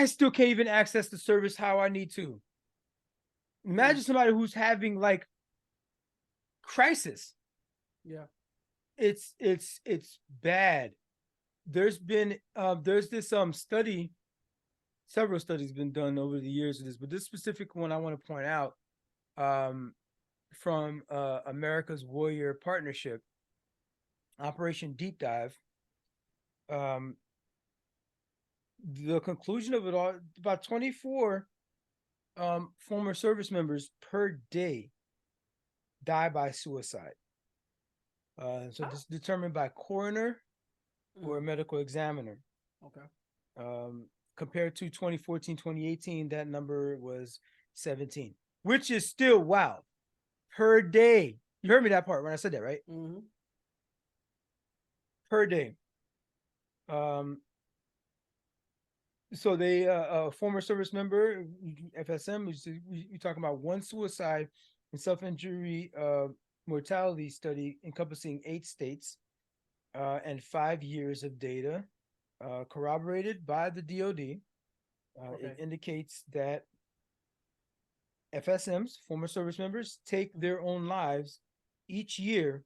I still can't even access the service how I need to. Imagine somebody who's having like crisis. Yeah. It's bad. There's this study, several studies been done over the years of this, but this specific one I want to point out, um, from America's Warrior Partnership, Operation Deep Dive. Um, the conclusion of it all, about 24 former service members per day die by suicide. So this is determined by coroner or a medical examiner. Okay. Um, Compared to 2014, 2018, that number was 17, which is still wow per day. You heard me that part when I said that, right? Mm-hmm. Per day. Um, so they, a former service member, FSM, we talking about one suicide and self-injury mortality study encompassing 8 states and 5 years of data, corroborated by the DoD. Okay. It indicates that FSMs, former service members, take their own lives each year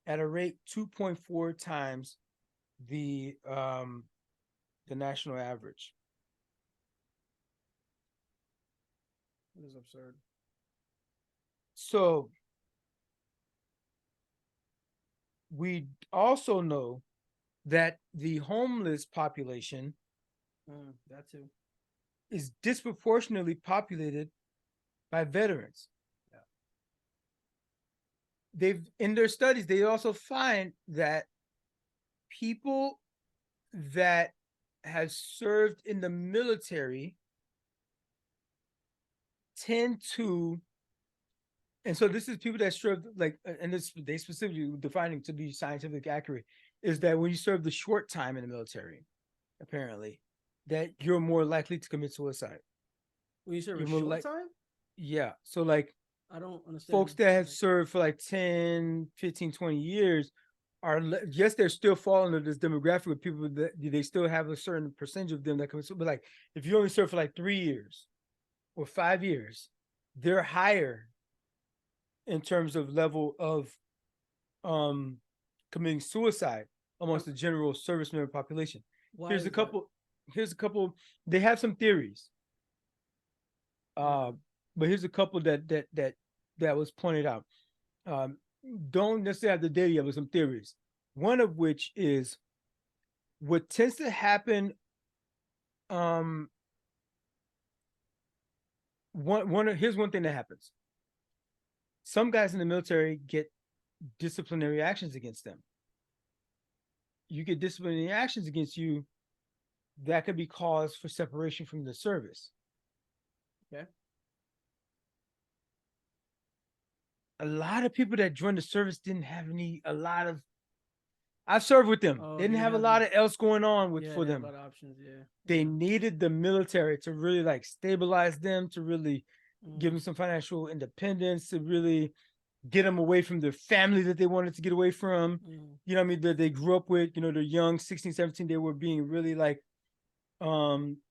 at a rate 2.4 times the national average. It is absurd. So we also know that the homeless population That too. is disproportionately populated by veterans. Yeah. They've in their studies they also find that people that have served in the military tend to, and so this is people that serve like, and this they specifically defining to be scientifically accurate, is that when you serve the short time in the military, apparently, that you're more likely to commit suicide. When you serve a You're more short like, time, yeah. So like I don't understand. folks that have Like, served for like 10, 15, 20 years are, yes, they're still falling into this demographic of people that they still have a certain percentage of them that commit suicide. But like if you only serve for like 3 years or 5 years, they're higher in terms of level of um committing suicide amongst the general service member population. why Here's a is that? couple. Here's a couple. They have some theories, uh, Okay. but here's a couple that was pointed out. Um, don't necessarily have the data yet, but some theories. One of which is what tends to happen. Um, here's one thing that happens. Some guys in the military get disciplinary actions against them. You get disciplinary actions against you, that could be cause for separation from the service. Okay. A lot of people that joined the service didn't have a lot of, I've served with them. Oh, They didn't they have a have. lot of else going on with Yeah, for they have a them. lot of options. Yeah. They Yeah. needed the military to really like stabilize them, to really give Mm. them some financial independence, to really get them away from their family that they wanted to get away from. Mm. You know what I mean? That they grew up with, you know, they're young, 16, 17, they were being really like, um,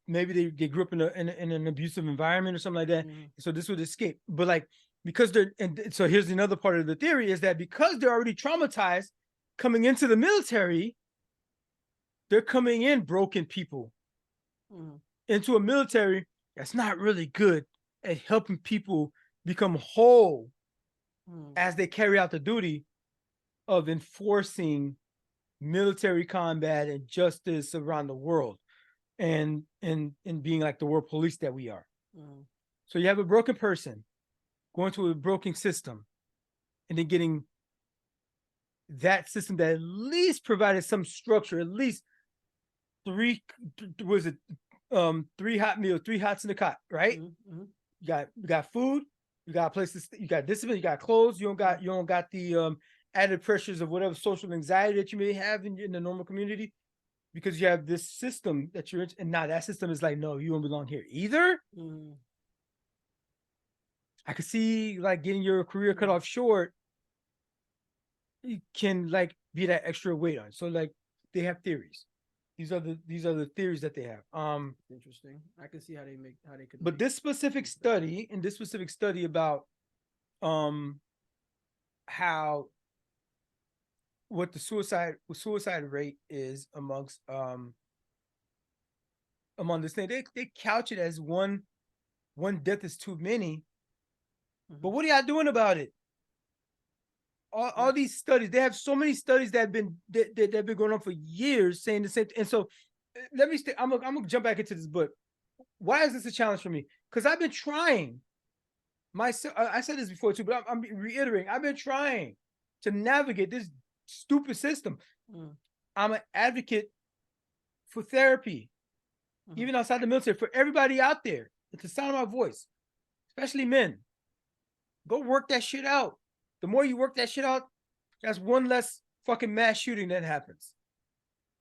maybe they grew up in an abusive environment or something like that. Mm. So this would escape. But like, because they're, and so here's another part of the theory is that because they're already traumatized coming into the military, they're coming in broken people Mm. into a military that's not really good at helping people become whole Mm. as they carry out the duty of enforcing military combat and justice around the world, and being like the world police that we are. Mm. So you have a broken person going to a broken system and then getting that system that at least provided some structure, at least three, was it three hot meals, three hots in the cot, right? Mm. Mm. You got food, you got a place to you got discipline, you got clothes, you don't got the added pressures of whatever social anxiety that you may have in the normal community, because you have this system that you're in, and now that system is like, no, you don't belong here either. Mm. I could see like getting your career cut Mm. off short, it can like be that extra weight on. So like they have theories. These are the theories that they have. Interesting. I can see how they could. But this specific study, about how what the suicide rate is among this thing, they couch it as one death is too many. But what are y'all doing about it? All these studies, they have so many studies that have been going on for years saying the same thing. And so let me I'm gonna jump back into this book. Why is this a challenge for me? Because I've been trying myself. I said this before too, but I'm reiterating. I've been trying to navigate this stupid system. I'm an advocate for therapy, even outside the military, for everybody out there. It's the sound of my voice, especially men. Go work that shit out. The more you work that shit out, that's one less fucking mass shooting that happens.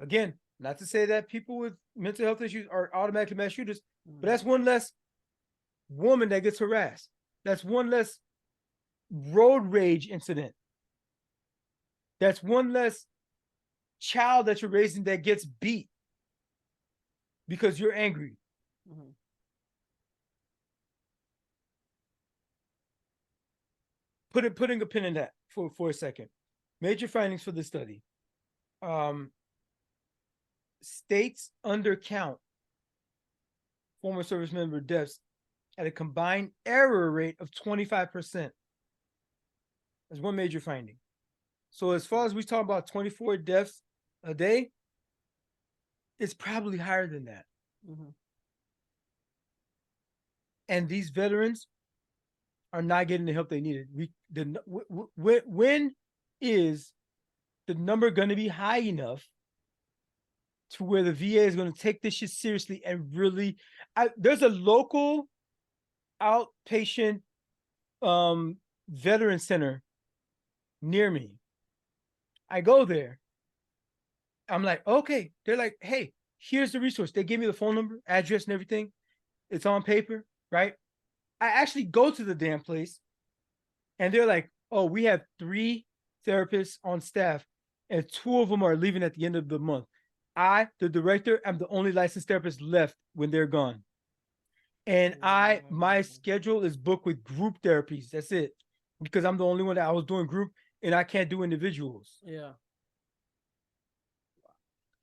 Again, not to say that people with mental health issues are automatically mass shooters, but that's one less woman that gets harassed. That's one less road rage incident. That's one less child that you're raising that gets beat because you're angry. Putting a pin in that for a second. Major findings for the study. States undercount former service member deaths at a combined error rate of 25%. That's one major finding. So as far as we talk about 24 deaths a day, it's probably higher than that. And these veterans are not getting the help they needed. When is the number going to be high enough to where the VA is going to take this shit seriously and really? There's a local outpatient veteran center near me. I go there. I'm like, okay. They're like, hey, here's the resource. They give me the phone number, address, and everything. It's on paper, right? I actually go to the damn place, and they're like, oh, we have 3 therapists on staff, and 2 of them are leaving at the end of the month. I, the director, am the only licensed therapist left when they're gone. And my schedule is booked with group therapies. That's it. Because I'm the only one that I was doing group, and I can't do individuals. Yeah.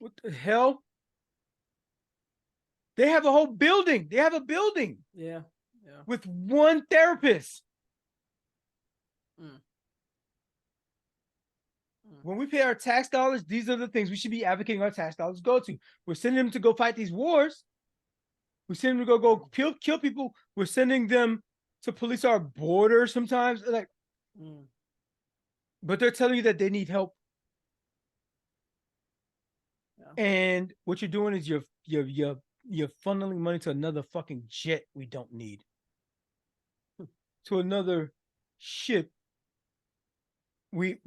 What the hell? They have a whole building. They have a building. Yeah. With 1 therapist. When we pay our tax dollars, these are the things we should be advocating our tax dollars go to. We're sending them to go fight these wars. We're sending them to go kill people. We're sending them to police our border sometimes. Like, but they're telling you that they need help. Yeah. And what you're doing is you're funneling money to another fucking jet we don't need. To another ship. We're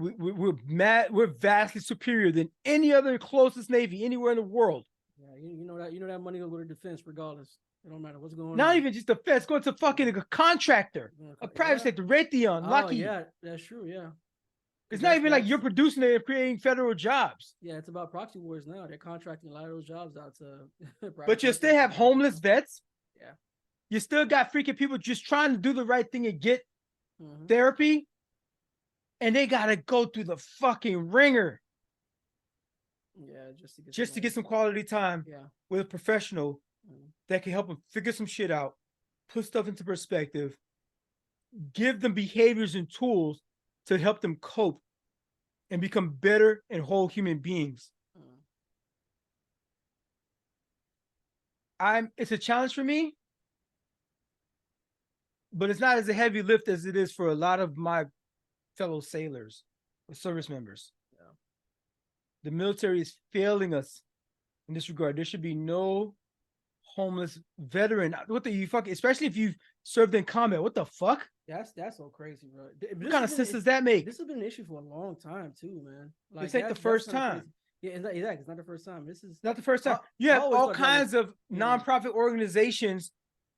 vastly superior than any other closest navy anywhere in the world. Yeah, you know that money will go to defense regardless. It don't matter what's going on. Not even just defense, going to fucking a contractor, a private sector, Raytheon, Lockheed. Yeah, that's true. Yeah, it's not even like you're producing it and creating federal jobs. Yeah, it's about proxy wars now. They're contracting a lot of those jobs out to. But you still have homeless vets. Yeah, you still got freaking people just trying to do the right thing and get therapy, and they gotta go through the fucking ringer. Yeah, just to get some quality time with a professional that can help them figure some shit out, put stuff into perspective, give them behaviors and tools to help them cope and become better and whole human beings. It's a challenge for me, but it's not as a heavy lift as it is for a lot of my fellow sailors or service members. The military is failing us in this regard. There should be no homeless veteran. What the you fucking, especially if you've served in combat. What the fuck? That's so crazy, bro. What kind of sense does that make? This has been an issue for a long time too, man. Like, this ain't the first time. Yeah, exactly. It's not the first time. This is not the first time. You have all kinds of nonprofit organizations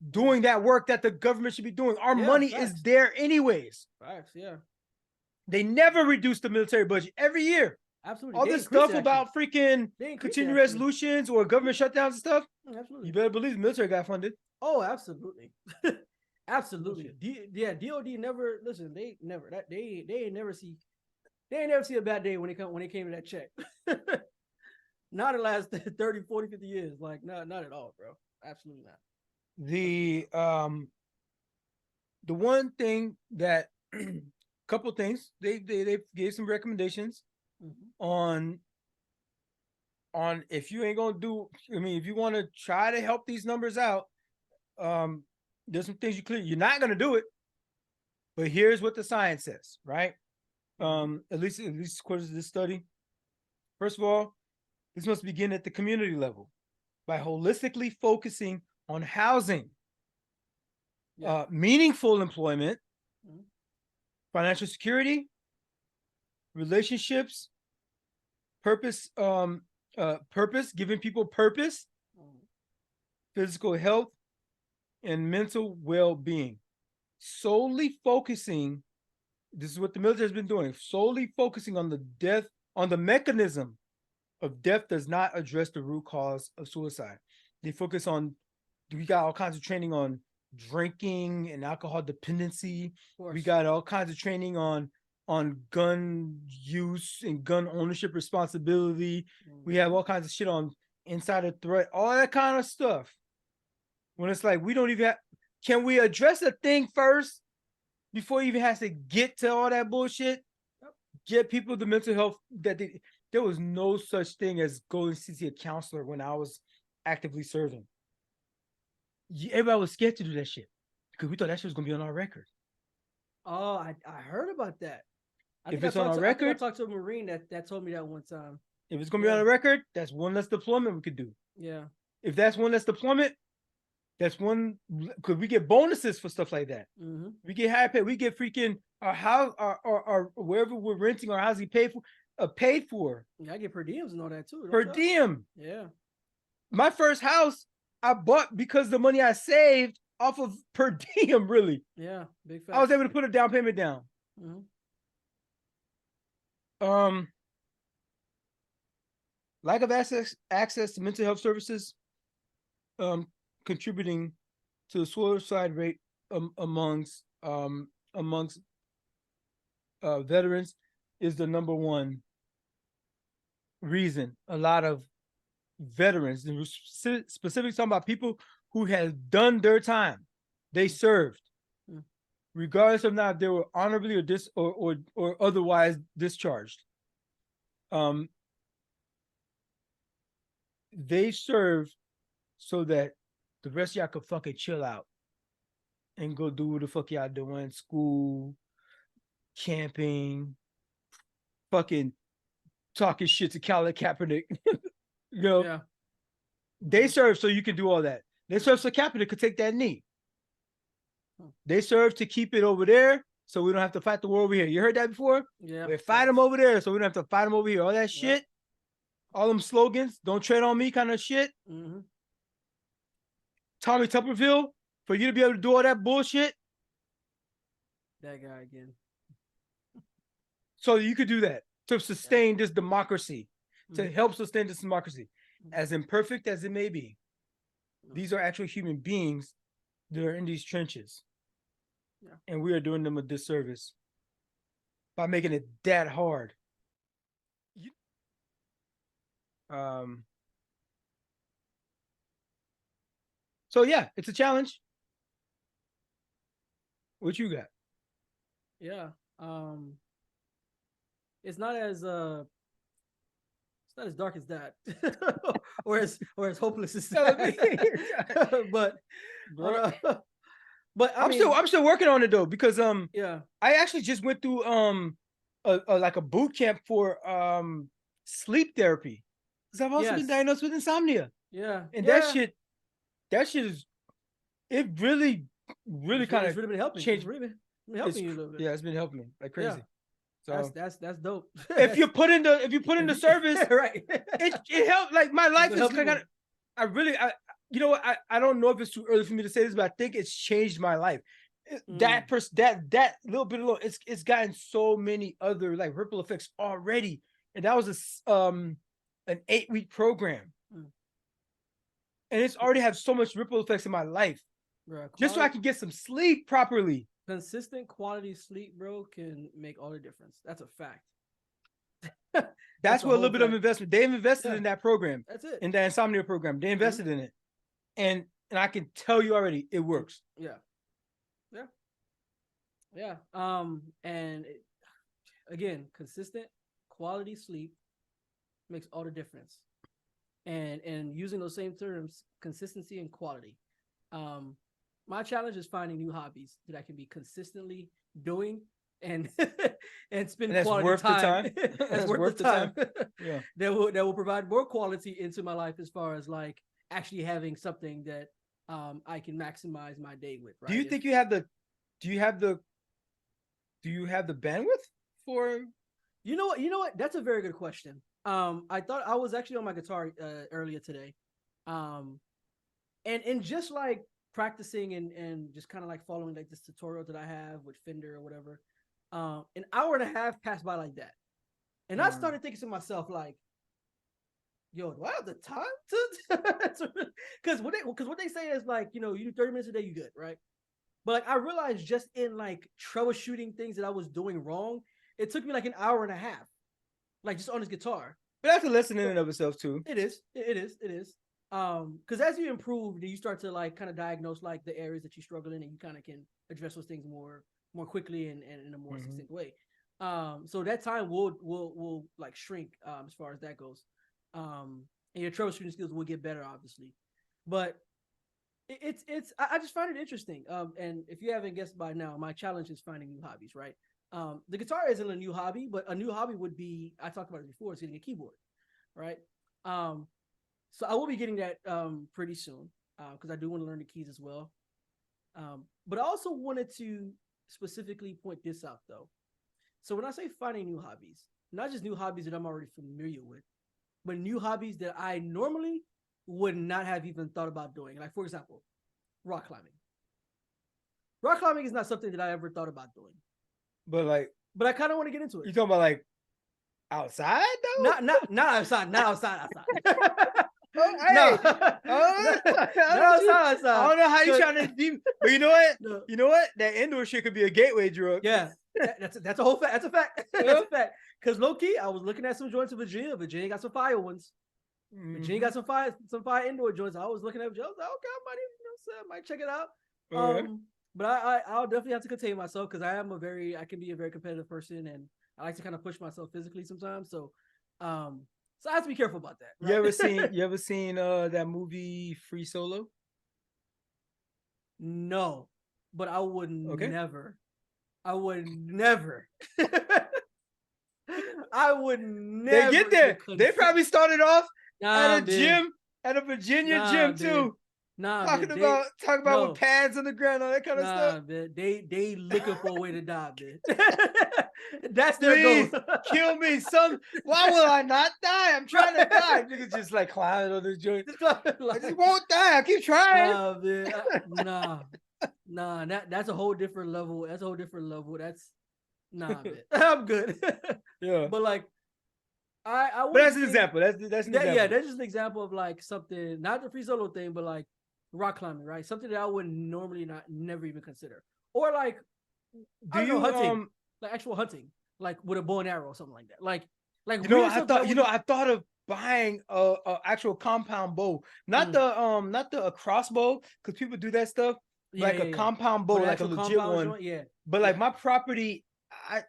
doing that work that the government should be doing. Our money is there anyways. Facts, yeah. They never reduce the military budget every year. Absolutely. All They this increased stuff it, actually. about freaking They increased it, continuing actually. resolutions or government shutdowns and stuff, Absolutely. you better believe the military got funded. Oh, absolutely. Absolutely. Bullshit. Yeah, DOD never listen, they never that they ain't never see a bad day when it came to that check. Not the last 30, 40, 50 years. Like not at all, bro. Absolutely not. The one thing that couple things they gave some recommendations on if you ain't gonna do, I mean, if you want to try to help these numbers out, there's some things you're not gonna do it, but here's what the science says, right? At least according to this study. First of all, this must begin at the community level by holistically focusing on housing, meaningful employment, financial security, relationships, purpose, giving people purpose, physical health, and mental well-being. Solely focusing, this is what the military has been doing, solely focusing on the mechanism of death does not address the root cause of suicide. They focus on, we got all kinds of training on drinking and alcohol dependency. We got all kinds of training on gun use and gun ownership responsibility. We have all kinds of shit on insider threat, all that kind of stuff. When it's like, we don't even have, can we address a thing first before it even has to get to all that bullshit? Get people the mental health that there was no such thing as going to see a counselor when I was actively serving. Everybody was scared to do that shit because we thought that shit was gonna be on our record. Oh, I heard about that. If it's on our record, I talked to a Marine that told me that one time. If it's gonna be on the record, that's one less deployment we could do. Yeah. If that's one less deployment, that's one, because we get bonuses for stuff like that. We get high pay. We get freaking our house, our wherever we're renting our housing paid for. Yeah, I get per diems and all that too. Per diem. Yeah. My first house I bought because the money I saved off of per diem, really. Yeah, big fact. I was able to put a down payment down. Lack of access to mental health services, contributing to the suicide rate amongst veterans is the number one reason. A lot of veterans, specifically talking about people who have done their time, they served, regardless of not if they were honorably or otherwise discharged. They served so that the rest of y'all could fucking chill out and go do what the fuck y'all doing, school, camping, fucking talking shit to Colin Kaepernick. You know, yeah. They serve so you can do all that. They serve so Kaepernick could take that knee. They serve to keep it over there so we don't have to fight the war over here. You heard that before? Yeah. We fight them over there so we don't have to fight them over here. All that shit, all them slogans, don't tread on me kind of shit. Tommy Tupperville, for you to be able to do all that bullshit. That guy again. So you could do that to sustain this democracy, to help sustain this democracy. As imperfect as it may be, these are actual human beings that are in these trenches. And we are doing them a disservice by making it that hard. So yeah, it's a challenge. What you got? Yeah. It's not as dark as that, or as hopeless as that. but I mean, I'm still working on it though, because yeah, I actually just went through like a boot camp for sleep therapy, because I've also been diagnosed with insomnia. Yeah, and that shit is, it really kind of really been helping. Changed. It's really been helping you a little bit. Yeah, it's been helping me like crazy. Yeah. So that's dope. if you put in the service, right, it helped. Like my life is kind of, you know what, I don't know if it's too early for me to say this, but I think it's changed my life. That little bit alone, it's gotten so many other like ripple effects already and that was an 8-week program, Mm. and it's already had so much ripple effects in my life. Bro, Just so I can get some sleep properly. Consistent quality sleep, bro, can make all the difference. That's a fact. That's what a little bit of investment. They've invested in that program. That's it. In the insomnia program. They invested in it. And I can tell you already, it works. Yeah. And again, consistent quality sleep makes all the difference. And using those same terms, consistency and quality. My challenge is finding new hobbies that I can be consistently doing and and spend quality time. That's worth the time. Yeah. that will provide more quality into my life as far as like actually having something that I can maximize my day with. Right? Do you think you have the bandwidth for? You know what? That's a very good question. I thought I was actually on my guitar earlier today. And just like practicing and just kind of like following like this tutorial that I have with Fender or whatever, an hour and a half passed by like that. And I started thinking to myself, like, yo, do I have the time to because what they say is like, you do 30 minutes a day, you good, right? But like I realized just in like troubleshooting things that I was doing wrong, it took me like an hour and a half, like just on his guitar. But that's a lesson in and of itself too. It is. Because as you improve, you start to like kind of diagnose like the areas that you struggle in, and you kind of can address those things more quickly and in a more succinct way. So that time will like shrink as far as that goes. And your troubleshooting skills will get better, obviously. But I just find it interesting. And if you haven't guessed by now, my challenge is finding new hobbies, right? The guitar isn't a new hobby, but a new hobby would be, I talked about it before, it's getting a keyboard, right? So I will be getting that pretty soon because I do want to learn the keys as well. But I also wanted to specifically point this out though. So when I say finding new hobbies, not just new hobbies that I'm already familiar with, but new hobbies that I normally would not have even thought about doing. Like for example, rock climbing. Rock climbing is not something that I ever thought about doing. But I kind of want to get into it. You talking about like outside though? Not outside. Not outside. Oh, hey. I don't know how you trying to be, but you know what? No. You know what? That indoor shit could be a gateway drug. Yeah, that's a whole fact. That's a fact. That's a fact. Because low key, I was looking at some joints in Virginia. Virginia got some fire ones. Virginia got some fire indoor joints. I was looking at Joe. Okay, I might check it out. But I'll definitely have to contain myself because I can be a very competitive person, and I like to kind of push myself physically sometimes. So I have to be careful about that. Right? You ever seen that movie Free Solo? No, but I would never. I would never. I would never. They get there. They probably started off at a gym, at a Virginia gym too. Talking about with pads on the ground, all that kind of stuff. Man, they looking for a way to die, man. That's their goal. Kill me, son. Why will I not die? I'm trying to die. Niggas just like climbing on this joint. I just won't die. I keep trying. Nah, man. That's a whole different level. That's a whole different level. That's man. I'm good. Yeah. But like but that's an example. That's an example. Yeah, that's just an example of like something, not the free solo thing, but like rock climbing, right? Something that I would normally never even consider. Or like hunting, like actual hunting, like with a bow and arrow or something like that. Like I thought of buying a actual compound bow, not the crossbow, because people do that stuff. A compound bow, like a legit one. But like my property, I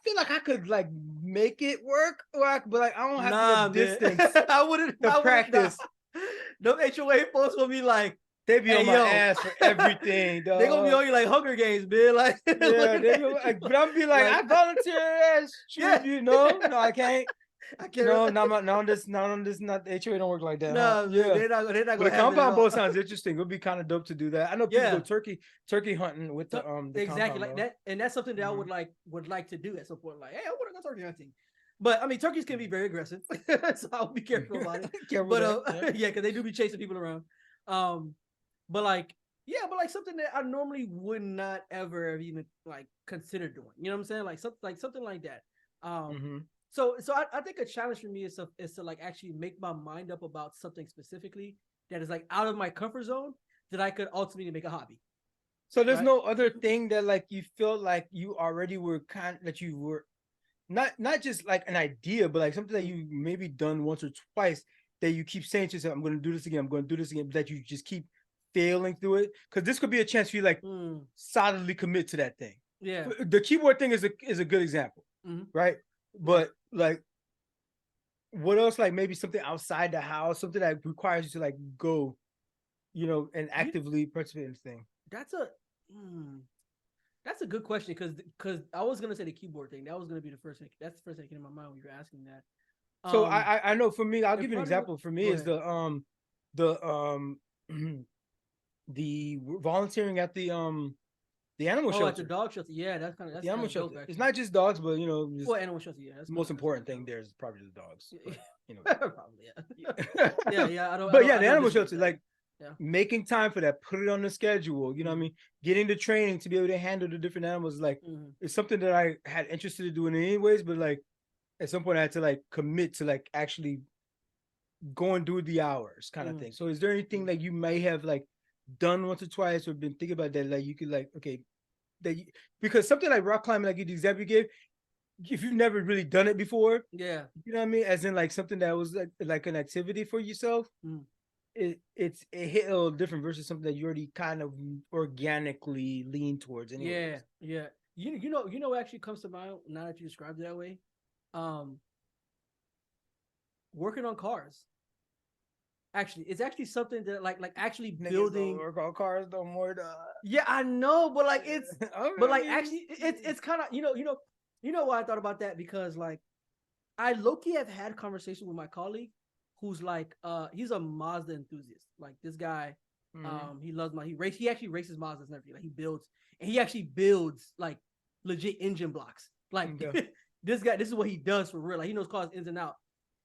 feel like I could like make it work, but like I don't have the distance. I wouldn't practice. Them HOA folks will be like, they be on my ass for everything, dog. They gonna be on you like Hunger Games, man. Like, yeah, but I'm be like, I volunteer as tribute. No, I can't. I can't. No, this not the HOA don't work like that. No, they're not gonna. But a compound bow sounds interesting. It would be kind of dope to do that. I know people go turkey hunting with the exactly like that, and that's something that I would like to do at some point. Like, hey, I want to go turkey hunting. But I mean, turkeys can be very aggressive, so I'll be careful about it. Because they do be chasing people around. But like something that I normally would not ever have even like considered doing. You know what I'm saying? Like something like that. I think a challenge for me is to like actually make my mind up about something specifically that is like out of my comfort zone that I could ultimately make a hobby. So there's Right? no other thing that like you feel like you already were that you were not just like an idea, but like something that you maybe done once or twice that you keep saying to yourself, I'm going to do this again, I'm going to do this again, but that you just keep failing through it. Because this could be a chance for you like solidly commit to that thing. Yeah. The keyboard thing is a good example, right? But like, what else? Like maybe something outside the house, something that requires you to like go, and actively participate in this thing. That's a good question because I was gonna say the keyboard thing. That was gonna be the first thing. That's the first thing in my mind when you were asking that. So I know for me, I'll give you an example. For me, is ahead. the the volunteering at the animal shelter. At the dog shelter. Yeah, that's kind of the animal shelter. dope, it's not just dogs, but well, animal shelter. Yeah, that's the most important thing there is probably the dogs. But, probably yeah. I don't. But I don't, yeah, I the don't animal disagree shelter, with like Yeah. making time for that, put it on the schedule. You know what I mean? Getting the training to be able to handle the different animals, like it's something that I had interested in doing anyways. But like at some point, I had to like commit to like actually go and do the hours kind of thing. So is there anything like you may have like done once or twice or been thinking about that, like you could like because something like rock climbing, like the example you gave, if you've never really done it before, Yeah. you know what I mean, as in like something that was like an activity for yourself, it hit a little different versus something that you already kind of organically lean towards anyways. Yeah. You know what actually comes to mind now that you described it that way? Working on cars. Actually, it's actually something that like actually building work on cars no more. Yeah, I know, but like it's but like actually it's kind of you know why I thought about that, because like I low-key have had conversations with my colleague who's like he's a Mazda enthusiast. Like this guy, he loves he actually races Mazdas and everything. Like he actually builds like legit engine blocks. Like this is what he does for real. Like he knows cars ins and out.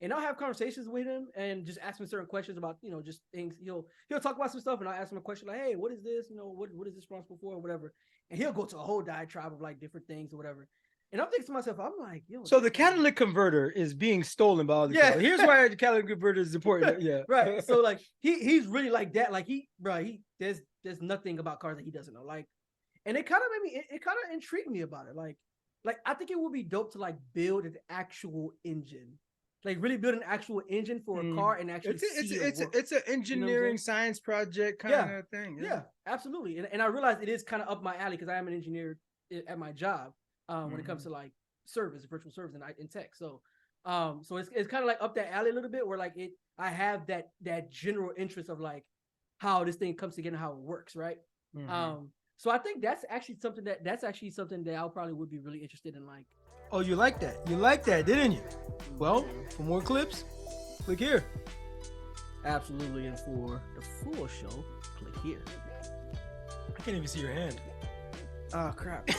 And I'll have conversations with him and just ask him certain questions about, just things. He'll talk about some stuff, and I'll ask him a question like, hey, what is this? What is this responsible for or whatever? And he'll go to a whole diatribe of like different things or whatever. And I'm thinking to myself, I'm like, yo. So the catalytic converter is being stolen by all the cars. Here's why the catalytic converter is important. Yeah. Right. So like he's really like that. Like there's nothing about cars that he doesn't know. Like, and it kind of made me, it kind of intrigued me about it. Like I think it would be dope to like build an actual engine. Like really build an actual engine for a car and actually it's an engineering science project kind of thing. Yeah, absolutely. And I realized it is kind of up my alley because I am an engineer at my job when it comes to like virtual service in tech. So so it's kind of like up that alley a little bit where like I have that general interest of like how this thing comes together and how it works, right? So I think that's actually something that I probably would be really interested in, like. Oh, you like that? You like that, didn't you? Well, for more clips, click here. Absolutely, and for the full show, click here. I can't even see your hand. Oh, crap.